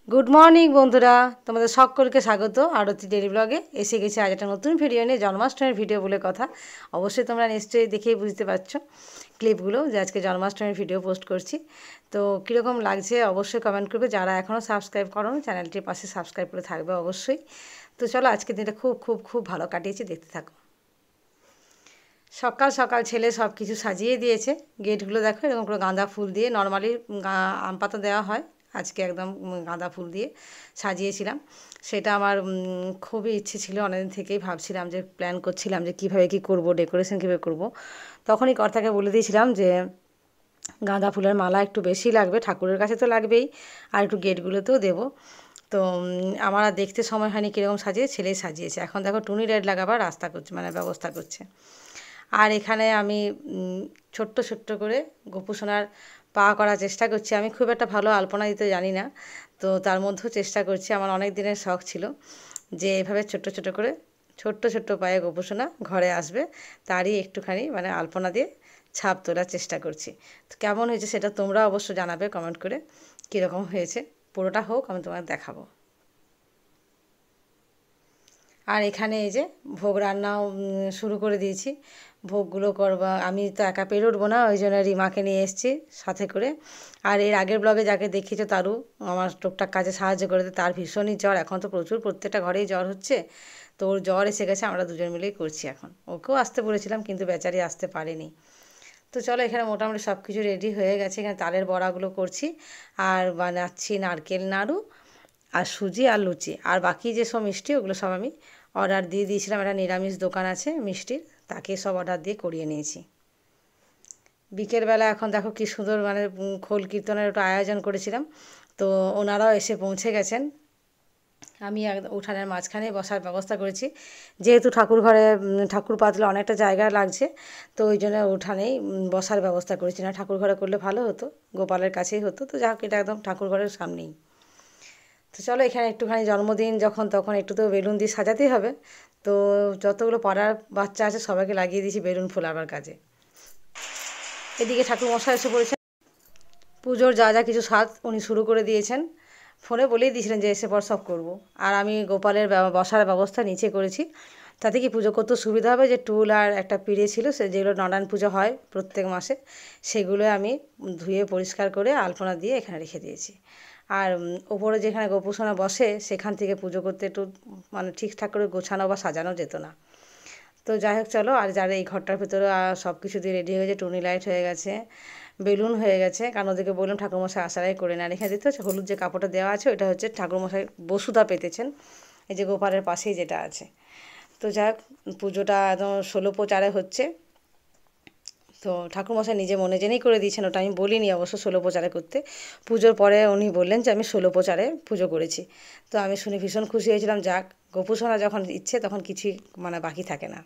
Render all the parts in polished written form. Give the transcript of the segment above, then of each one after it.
Good morning বন্ধুরা, তোমাদের সকলকে স্বাগত আরতি ডেলি ব্লগে। এসে গেছে আজ একটা নতুন ভিডিও নিয়ে, জন্মাষ্টমীর ভিডিও বলে কথা। অবশ্যই তোমরা নিশ্চয়ই দেখেই বুঝতে পারছো ক্লিপগুলো যে আজকে জন্মাষ্টমীর ভিডিও পোস্ট করছি। তো কীরকম লাগছে অবশ্যই কমেন্ট করবে। যারা এখনও সাবস্ক্রাইব করো চ্যানেলটির পাশে সাবস্ক্রাইব করে থাকবে অবশ্যই। তো চলো, আজকের দিনটা খুব খুব খুব ভালো কাটিয়েছি, দেখতে থাকো। সকাল সকাল ছেলে সব কিছু সাজিয়ে দিয়েছে। গেটগুলো দেখো এরকম করে গাঁদা ফুল দিয়ে, নর্মালি আম পাতা দেওয়া হয়, আজকে একদম গাঁদা ফুল দিয়ে সাজিয়েছিলাম। সেটা আমার খুবই ইচ্ছে ছিল, অনেকদিন থেকেই ভাবছিলাম, যে প্ল্যান করছিলাম যে কীভাবে কী করব, ডেকোরেশন কীভাবে করব। তখনই কর্তাকে বলে দিয়েছিলাম যে গাঁদা ফুলের মালা একটু বেশি লাগবে, ঠাকুরের কাছে তো লাগবেই, আর একটু গেটগুলোতেও দেবো। তো আমার আর দেখতে সময় হয়নি কীরকম সাজিয়ে, ছেলেই সাজিয়েছে। এখন দেখো টুনি লাইট লাগাবার রাস্তা করছে, মানে ব্যবস্থা করছে। আর এখানে আমি ছোট্ট ছোট্ট করে গোপুসোনার পা করার চেষ্টা করছি। আমি খুব একটা ভালো আলপনা দিতে জানি না, তো তার মধ্যেও চেষ্টা করছি। আমার অনেক দিনের শখ ছিল যে এভাবে ছোট্ট ছোট্ট করে ছোট্ট ছোট্ট পায়ে গোপুসোনা ঘরে আসবে, তারই একটুখানি মানে আলপনা দিয়ে ছাপ তোলার চেষ্টা করছি। তো কেমন হয়েছে সেটা তোমরা অবশ্য জানাবে কমেন্ট করে, কীরকম হয়েছে। পুরোটা হোক, আমি তোমাকে দেখাবো। আর এখানে এই যে ভোগ রান্নাও শুরু করে দিয়েছি। ভোগগুলো করবা, আমি তো একা পেরে উঠবো না, ওই জন্য রিমাকে নিয়ে এসেছি সাথে করে। আর এর আগের ব্লগে যাকে দেখিয়েছো তারও আমার টুকটাক কাজে সাহায্য করে দেয়। তার ভীষণই জ্বর, এখন তো প্রচুর প্রত্যেকটা ঘরেই জ্বর হচ্ছে। তো ওর জ্বর এসে গেছে, আমরা দুজন মিলেই করছি এখন। ওকেও আসতে বলেছিলাম কিন্তু বেচারি আসতে পারেনি। তো চলো, এখানে মোটামুটি সব কিছু রেডি হয়ে গেছে। এখানে তালের বড়াগুলো করছি, আর বানাচ্ছি নারকেল নাড়ু আর সুজি আর লুচি। আর বাকি যেসব মিষ্টি ওগুলো সব আমি অর্ডার দিয়ে দিয়েছিলাম। একটা নিরামিষ দোকান আছে মিষ্টির, তাকে সব অর্ডার দিয়ে করিয়ে নিয়েছি। বিকেলবেলা এখন দেখো কী সুন্দর, মানে খোল কীর্তনের একটা আয়োজন করেছিলাম, তো ওনারাও এসে পৌঁছে গেছেন। আমি উঠানের মাঝখানে বসার ব্যবস্থা করেছি, যেহেতু ঠাকুর ঘরে ঠাকুর পাতলে অনেকটা জায়গা লাগছে, তো ওই জন্য উঠানেই বসার ব্যবস্থা করেছি। না ঠাকুর ঘরে করলে ভালো হতো, গোপালের কাছেই হতো, তো যাই হোক এটা একদম ঠাকুর ঘরের সামনেই। তো চলো, এখানে একটুখানি জন্মদিন যখন তখন একটু তো বেলুন দিয়ে সাজাতেই হবে। তো যতগুলো পাড়ার বাচ্চা আছে সবাইকে লাগিয়ে দিয়েছি বেলুন ফোলাবার কাজে। এদিকে ঠাকুরমশাই এসে পড়েছেন, পুজোর যা যা কিছু স্বাদ উনি শুরু করে দিয়েছেন। ফোনে বলেই দিয়েছিলেন যে এসে পর সব করব। আর আমি গোপালের বসার ব্যবস্থা নিচে করেছি, তাতে কি পুজো করতে সুবিধা হবে। যে টুল আর একটা পিঁড়ে ছিল, সে যেগুলো নারায়ণ পুজো হয় প্রত্যেক মাসে, সেগুলো আমি ধুয়ে পরিষ্কার করে আলপনা দিয়ে এখানে রেখে দিয়েছি। আর ওপরে যেখানে গোপুসোনা বসে সেখান থেকে পুজো করতে একটু মানে ঠিকঠাক করে গোছানো বা সাজানো যেত না। তো যাই হোক চলো, আর যারা এই ঘরটার ভেতরে সব কিছু দিয়ে রেডি হয়ে গেছে, টুনি লাইট হয়ে গেছে, বেলুন হয়ে গেছে, কারণ ওদেরকে বললাম ঠাকুরমশাই আসারাই করে না। এখানে দিতে হচ্ছে হলুদ যে কাপড়টা দেওয়া আছে, ওটা হচ্ছে ঠাকুরমশাই বসুধা পেতেছেন, এই যে গোপালের পাশেই যেটা আছে। তো যাই হোক, পুজোটা একদম 16 প্রচারে হচ্ছে। তো ঠাকুরমশাই নিজে মনে জেনেই করে দিয়েছেন, ওটা আমি বলিনি অবশ্য 16 প্রচারে করতে। পুজোর পরে উনি বললেন যে আমি 16 প্রচারে পুজো করেছি। তো আমি শুনে ভীষণ খুশি হয়েছিলাম। যাক, গোপুসোনা যখন ইচ্ছে তখন কিছুই মানে বাকি থাকে না।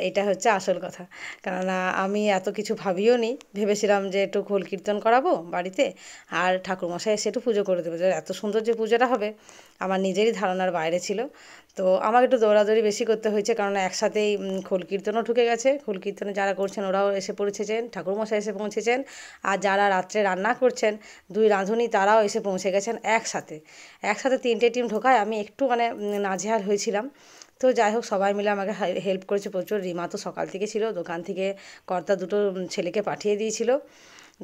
এটা হচ্ছে আসল কথা। কেননা আমি এত কিছু ভাবিও নি, ভেবেছিলাম যে একটু খোল কীর্তন করাবো বাড়িতে, আর ঠাকুরমশাই এসে একটু পুজো করে দেবে। যে এত সুন্দর যে পুজোটা হবে আমার নিজেরই ধারণার বাইরে ছিল। তো আমাকে একটু দৌড়াদৌড়ি বেশি করতে হয়েছে, কারণ একসাথেই খোল কীর্তনও ঢুকে গেছে। খোল কীর্তনে যারা করছেন ওরাও এসে পৌঁছেছেন, ঠাকুরমশাই এসে পৌঁছেছেন, আর যারা রাত্রে রান্না করছেন দুই রাঁধুনি তারাও এসে পৌঁছে গেছেন একসাথে। একসাথে 3টে টিম ঢোকায় আমি একটু মানে নাজেহাল হয়েছিলাম। তো যাই হোক, সবাই মিলে আমাকে হেল্প করেছে প্রচুর। রিমা তো সকাল থেকে ছিল, দোকান থেকে কর্তা দুটো ছেলেকে পাঠিয়ে দিয়েছিল।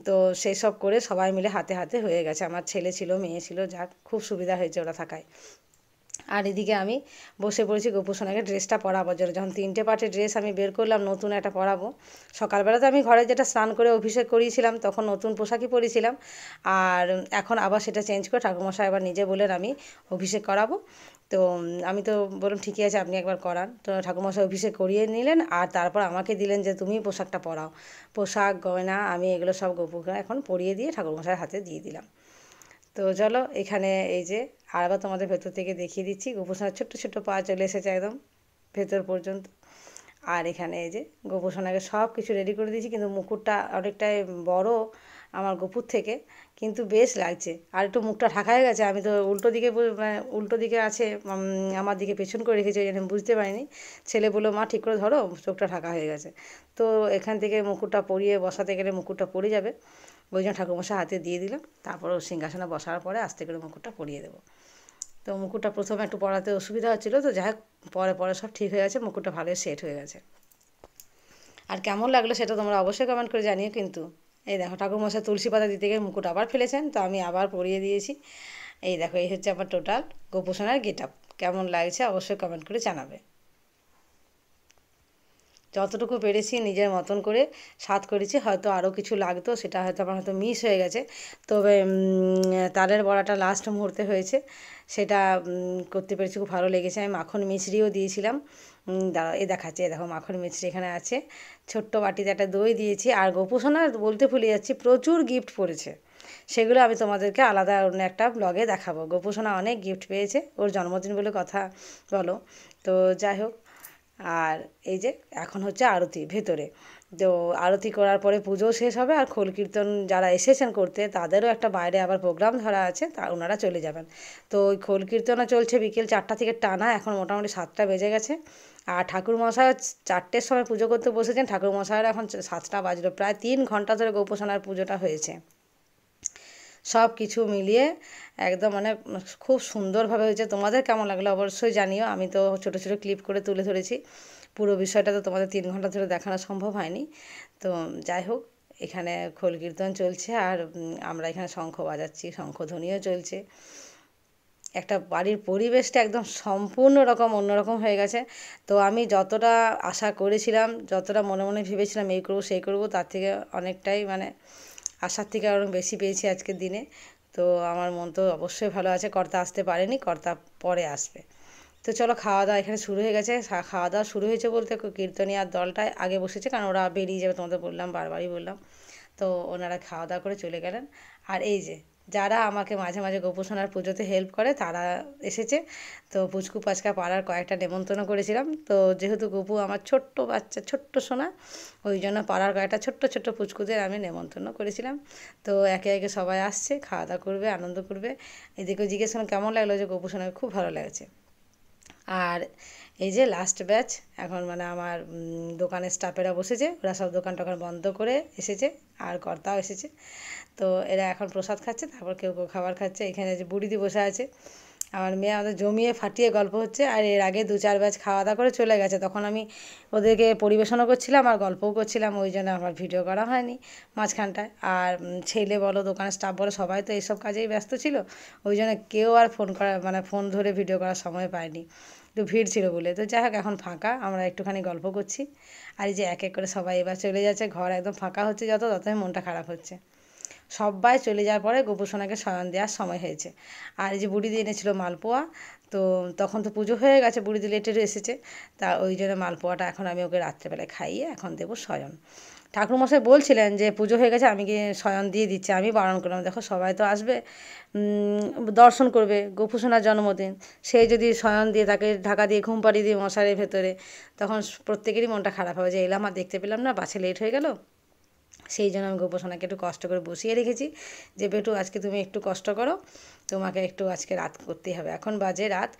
তো সেই সব করে সবাই মিলে হাতে হাতে হয়ে গেছে। আমার ছেলে ছিল, মেয়ে ছিল, যাক খুব সুবিধা হয়েছে ওরা থাকায়। আর এদিকে আমি বসে পড়েছি গোপুসোনাকে ড্রেসটা পরাবার জন্য। যখন 3টে পার্টের ড্রেস আমি বের করলাম, নতুন একটা পরাবো। সকালবেলাতে আমি ঘরে যেটা স্নান করে অভিষেক করিয়েছিলাম তখন নতুন পোশাকই পরেছিলাম, আর এখন আবার সেটা চেঞ্জ করে ঠাকুরমশাই আবার নিজে বললেন আমি অভিষেক করাবো। তো আমি তো বললাম ঠিকই আছে, আপনি একবার করান। তো ঠাকুরমশাই অভিষেক করিয়ে নিলেন, আর তারপর আমাকে দিলেন যে তুমি পোশাকটা পরাও। পোশাক গয়না আমি এগুলো সব গোপুকে এখন পরিয়ে দিয়ে ঠাকুরমশাইয়ের হাতে দিয়ে দিলাম। তো চলো, এখানে এই যে আরেকবার তোমাদের ভেতর থেকে দেখিয়ে দিচ্ছি, গোপুসোনার ছোট্ট ছোট্ট পা চলে এসেছে একদম ভেতর পর্যন্ত। আর এখানে এই যে গোপুসোনাকে সব কিছু রেডি করে দিয়েছি, কিন্তু মুকুটটা অনেকটাই বড় আমার গোপুর থেকে, কিন্তু বেশ লাগছে। আর একটু মুখটা ঢাকা হয়ে গেছে, আমি তো উল্টো দিকে মানে উল্টো দিকে আছে, আমার দিকে পেছন করে রেখেছি, ওই জন্য বুঝতে পারিনি। ছেলে বললো মা ঠিক করে ধরো, চোখটা ঢাকা হয়ে গেছে। তো এখান থেকে মুকুটটা পরিয়ে বসাতে গেলে মুকুটটা পড়ে যাবে, ওই জন্য ঠাকুরমশাই হাতে দিয়ে দিলাম। তারপর ও সিংহাসনে বসার পরে আস্তে করে মুকুটটা পরিয়ে দেবো। তো মুকুটটা প্রথমে একটু পরাতে অসুবিধা হচ্ছিলো, তো যাই হোক পরে পরে সব ঠিক হয়ে গেছে, মুকুটটা ভালোই সেট হয়ে গেছে। আর কেমন লাগলো সেটা তোমরা অবশ্যই কমেন্ট করে জানিও কিন্তু। এই দেখো ঠাকুরমশাই তুলসী পাতা দিতে গিয়ে মুকুট আবার ফেলেছেন, তো আমি আবার পরিয়ে দিয়েছি। এই দেখো এই হচ্ছে আমার টোটাল গোপুসোনার গেট আপ। কেমন লাগছে অবশ্যই কমেন্ট করে জানাবে। যতটুকু পেরেছি নিজের মতন করে স্বাদ করেছি, হয়তো আরও কিছু লাগতো, সেটা হয়তো আমার হয়তো মিস হয়ে গেছে। তবে তালের বড়াটা লাস্ট মুহূর্তে হয়েছে, সেটা করতে পেরেছি, খুব ভালো লেগেছে। আমি মাখন মিছরিও দিয়েছিলাম, দাঁড়াও এই দেখাচ্ছে, এই দেখো মাখন মিছরি এখানে আছে। ছোট্ট বাটিতে একটা দই দিয়েছি। আর গোপুসোনা বলতে ভুলে যাচ্ছি, প্রচুর গিফট পড়েছে, সেগুলো আমি তোমাদেরকে আলাদা অন্য একটা ব্লগে দেখাবো। গোপুসোনা অনেক গিফট পেয়েছে, ওর জন্মদিন বলে কথা বলো। তো যাই হোক, আর এই যে এখন হচ্ছে আরতি ভেতরে। তো আরতি করার পরে পুজো শেষ হবে, আর খোল কীর্তন যারা এসেছেন করতে তাদেরও একটা বাইরে আবার প্রোগ্রাম ধরা আছে, তা ওনারা চলে যাবেন। তো ওই খোল কীর্তনও চলছে বিকেল 4টা থেকে টানা, এখন মোটামুটি 7টা বেজে গেছে। আর ঠাকুরমশাই 4টের সময় পুজো করতে বসেছেন, ঠাকুরমশাইরা এখন 7টা বাজলো। প্রায় 3 ঘন্টা ধরে গোপুসোনার পুজোটা হয়েছে। সব কিছু মিলিয়ে একদম মানে খুব সুন্দরভাবে হয়েছে। তোমাদের কেমন লাগলো অবশ্যই জানিও। আমি তো ছোটো ছোটো ক্লিপ করে তুলে ধরেছি, পুরো বিষয়টা তো তোমাদের 3 ঘন্টা ধরে দেখানো সম্ভব হয়নি। তো যাই হোক, এখানে খোল কীর্তন চলছে, আর আমরা এখানে শঙ্খ বাজাচ্ছি, শঙ্খধ্বনিও চলছে। একটা বাড়ির পরিবেশটা একদম সম্পূর্ণ রকম অন্যরকম হয়ে গেছে। তো আমি যতটা আশা করেছিলাম, যতটা মনে মনে ভেবেছিলাম এই করবো সেই করবো, তার থেকে অনেকটাই মানে আশার থেকে আরও বেশি পেয়েছি আজকের দিনে। তো আমার মন তো অবশ্যই ভালো আছে। কর্তা আসতে পারেনি, কর্তা পরে আসবে। তো চলো খাওয়া দাওয়া এখানে শুরু হয়ে গেছে। খাওয়া দাওয়া শুরু হয়েছে বলতে কীর্তনিয়ার দলটাই আগে বসেছে, কারণ ওরা বেরিয়ে যাবে, তোমাদের বললাম, বারবারই বললাম। তো ওনারা খাওয়া দাওয়া করে চলে গেলেন। আর এই যে যারা আমাকে মাঝে মাঝে গোপুসোনার পুজোতে হেল্প করে তারা এসেছে। তো পুচকু পাচকা পাড়ার কয়েকটা নেমন্তন্ন করেছিলাম। তো যেহেতু গপু আমার ছোট্ট বাচ্চা, ছোট্ট সোনা, ওই জন্য পাড়ার কয়েকটা ছোট্ট ছোট্ট পুচকুদের আমি নেমন্তন্ন করেছিলাম। তো একে একে সবাই আসছে, খাওয়া দাওয়া করবে, আনন্দ করবে। এদিকেও জিজ্ঞেস করলাম কেমন লাগলো, যে গোপুসোনাকে খুব ভালো লাগছে। আর এই যে লাস্ট ব্যাচ, এখন মানে আমার দোকানের স্টাফেরা বসেছে, ওরা সব দোকান টোকান বন্ধ করে এসেছে, আর কর্তাও এসেছে। তো এরা এখন প্রসাদ খাচ্ছে, তারপর কেউ কেউ খাবার খাচ্ছে। এখানে যে বুড়িদি বসে আছে, আমার মেয়ে, আমাদের জমিয়ে ফাটিয়ে গল্প হচ্ছে। আর এর আগে 2-4 ব্যাচ খাওয়া দাওয়া করে চলে গেছে, তখন আমি ওদেরকে পরিবেশনও করছিলাম আর গল্পও করছিলাম, ওই জন্য আমার ভিডিও করা হয়নি মাঝখানটায়। আর ছেলে বলো, দোকানের স্টাফ বলো, সবাই তো এইসব কাজেই ব্যস্ত ছিল, ওই জন্য কেউ আর ফোন করা মানে ফোন ধরে ভিডিও করার সময় পায়নি, একটু ভিড় ছিল বলে। তো যাই হোক, এখন ফাঁকা, আমরা একটুখানি গল্প করছি। আর এই যে এক এক করে সবাই এবার চলে যাচ্ছে, ঘর একদম ফাঁকা হচ্ছে, ততই মনটা খারাপ হচ্ছে। সবাই চলে যাওয়ার পরে গোপুসোনাকে শয়ন দেওয়ার সময় হয়েছে। আর এই যে বুড়িদি এনেছিল মালপোয়া, তো তখন তো পুজো হয়ে গেছে, বুড়িদি লেটেরও এসেছে, তা ওই জন্য মালপোয়াটা এখন আমি ওকে রাত্রেবেলায় খাইয়ে এখন দেবো শয়ন। ঠাকুরমশাই বলছিলেন যে পুজো হয়ে গেছে, আমি গিয়ে শয়ন দিয়ে দিচ্ছি। আমি বারণ করলাম, দেখো সবাই তো আসবে, দর্শন করবে, গোপুসোনার জন্মদিন, সেই যদি শয়ন দিয়ে তাকে ঢাকা দিয়ে ঘুম পাড়িয়ে দিয়ে মশারির ভেতরে, তখন প্রত্যেকেরই মনটা খারাপ হবে যে এলাম আর দেখতে পেলাম না, বাসে লেট হয়ে গেল। সেই জন্য আমি গোপুসোনাকে একটু কষ্ট করে বসিয়ে রেখেছি, যে বেটু আজকে তুমি একটু কষ্ট করো, তোমাকে একটু আজকে রাত করতেই হবে। এখন বাজে রাত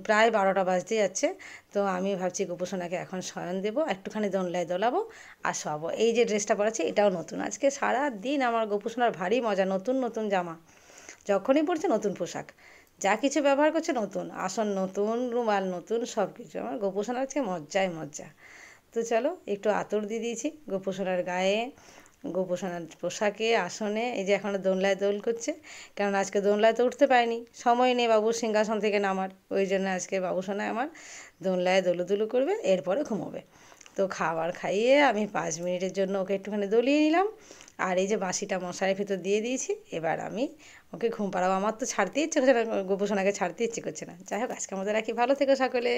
প্রায় 12টা বাজতে যাচ্ছে। তো আমি ভাবছি গোপুসোনাকে এখন শয়ন দেবো, একটুখানি দোলনায় দোলাবো আর শোয়াবো। এই যে ড্রেসটা পরেছি এটাও নতুন, আজকে সারা দিন আমার গোপুসোনার ভারী মজা, নতুন নতুন জামা, যখনই পড়ছে নতুন পোশাক, যা কিছু ব্যবহার করছে নতুন, আসন নতুন, রুমাল নতুন, সব কিছু আমার গোপুসোনার হচ্ছে মজ্জায় মজ্জা। তো চলো একটু আতর দিয়ে দিয়েছি গোপুসোনার গায়ে, গোপুসোনার পোশাকে, আসনে। এই যে এখন দোলনায় দোল করছে, কারণ আজকে দোলনায় তো উঠতে পারিনি, সময় নেই বাবুর সিংহাসন থেকে নামার, ওই জন্য আজকে বাবুসোনা আমার দোলনায় দোলুদুলু করবে, এরপরে ঘুমোবে। তো খাবার খাইয়ে আমি 5 মিনিটের জন্য ওকে একটুখানি দলিয়ে নিলাম। আর এই যে বাঁশিটা মশারির ভিতর দিয়ে দিয়েছি, এবার আমি ওকে ঘুম পাড়াবো। আমার তো ছাড়তে ইচ্ছে করছে না, গোপুসোনাকে ছাড়তে ইচ্ছে করছে না। যাই হোক, আজকে আমাদের রাখি, ভালো থেকো সকলে।